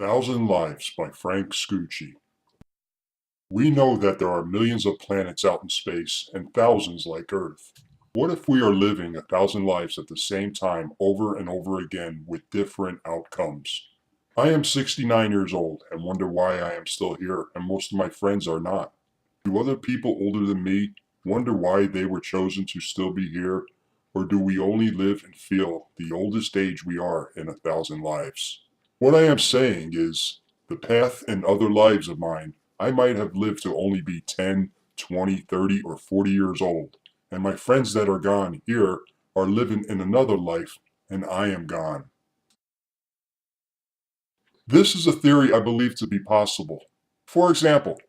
Thousand Lives by Frank Scucci. We know that there are millions of planets out in space and thousands like Earth. What if we are living a thousand lives at the same time over and over again with different outcomes? I am 69 years old and wonder why I am still here and most of my friends are not. Do other people older than me wonder why they were chosen to still be here? Or do we only live and feel the oldest age we are in a thousand lives? What I am saying is, the path in other lives of mine, I might have lived to only be 10, 20, 30, or 40 years old, and my friends that are gone here are living in another life, and I am gone. This is a theory I believe to be possible. For example,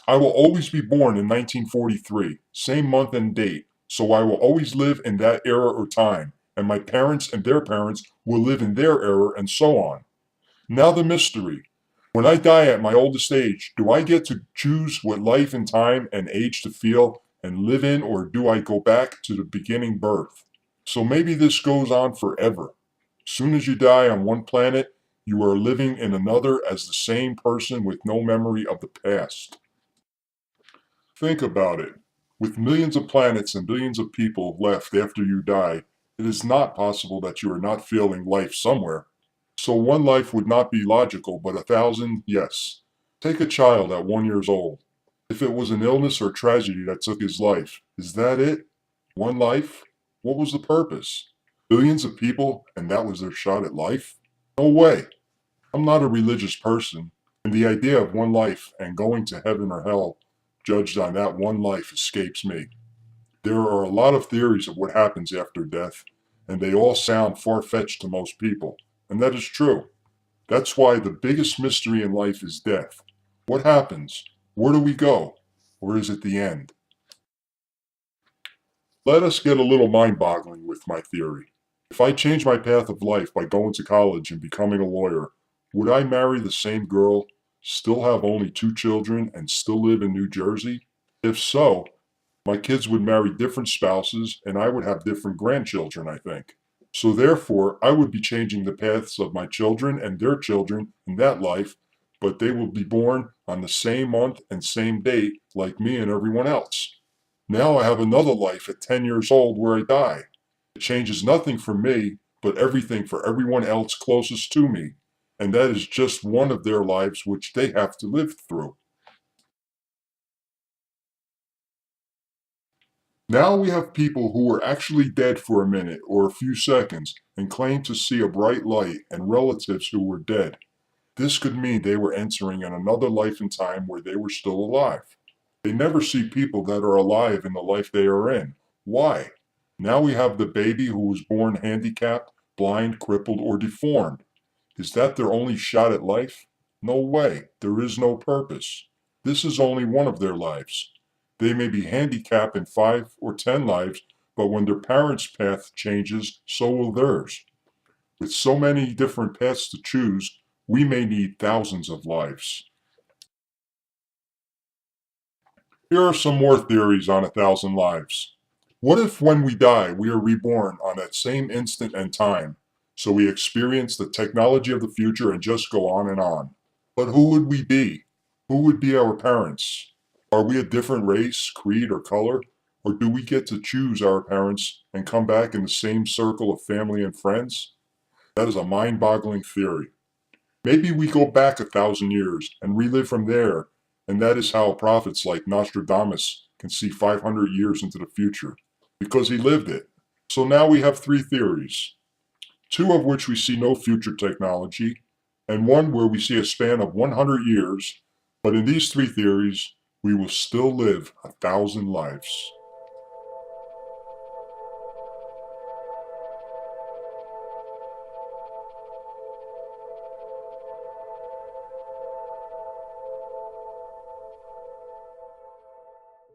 I will always be born in 1943, same month and date, so I will always live in that era or time, and my parents and their parents will live in their era, and so on. Now the mystery. When I die at my oldest age, do I get to choose what life and time and age to feel and live in, or do I go back to the beginning birth? So maybe this goes on forever. Soon as you die on one planet, you are living in another as the same person with no memory of the past. Think about it. With millions of planets and billions of people left after you die, it is not possible that you are not feeling life somewhere. So one life would not be logical, but a thousand, yes. Take a child at 1 year old. If it was an illness or tragedy that took his life, is that it? One life? What was the purpose? Billions of people, and that was their shot at life? No way. I'm not a religious person, and the idea of one life and going to heaven or hell judged on that one life escapes me. There are a lot of theories of what happens after death, and they all sound far-fetched to most people, and that is true. That's why the biggest mystery in life is death. What happens? Where do we go? Or is it the end? Let us get a little mind-boggling with my theory. If I change my path of life by going to college and becoming a lawyer, would I marry the same girl, still have only 2 children, and still live in New Jersey? If so, my kids would marry different spouses and I would have different grandchildren, I think. So therefore, I would be changing the paths of my children and their children in that life, but they will be born on the same month and same date like me and everyone else. Now I have another life at 10 years old where I die. It changes nothing for me, but everything for everyone else closest to me. And that is just one of their lives which they have to live through. Now we have people who were actually dead for a minute or a few seconds and claim to see a bright light and relatives who were dead. This could mean they were entering in another life and time where they were still alive. They never see people that are alive in the life they are in. Why? Now we have the baby who was born handicapped, blind, crippled, or deformed. Is that their only shot at life? No way. There is no purpose. This is only one of their lives. They may be handicapped in 5 or 10 lives, but when their parents' path changes, so will theirs. With so many different paths to choose, we may need thousands of lives. Here are some more theories on a thousand lives. What if when we die, we are reborn on that same instant and time, so we experience the technology of the future and just go on and on? But who would we be? Who would be our parents? Are we a different race, creed, or color? Or do we get to choose our parents and come back in the same circle of family and friends? That is a mind-boggling theory. Maybe we go back 1,000 years and relive from there, and that is how prophets like Nostradamus can see 500 years into the future, because he lived it. So now we have 3 theories, 2 of which we see no future technology, and one where we see a span of 100 years, but in these 3 theories, we will still live 1,000 lives.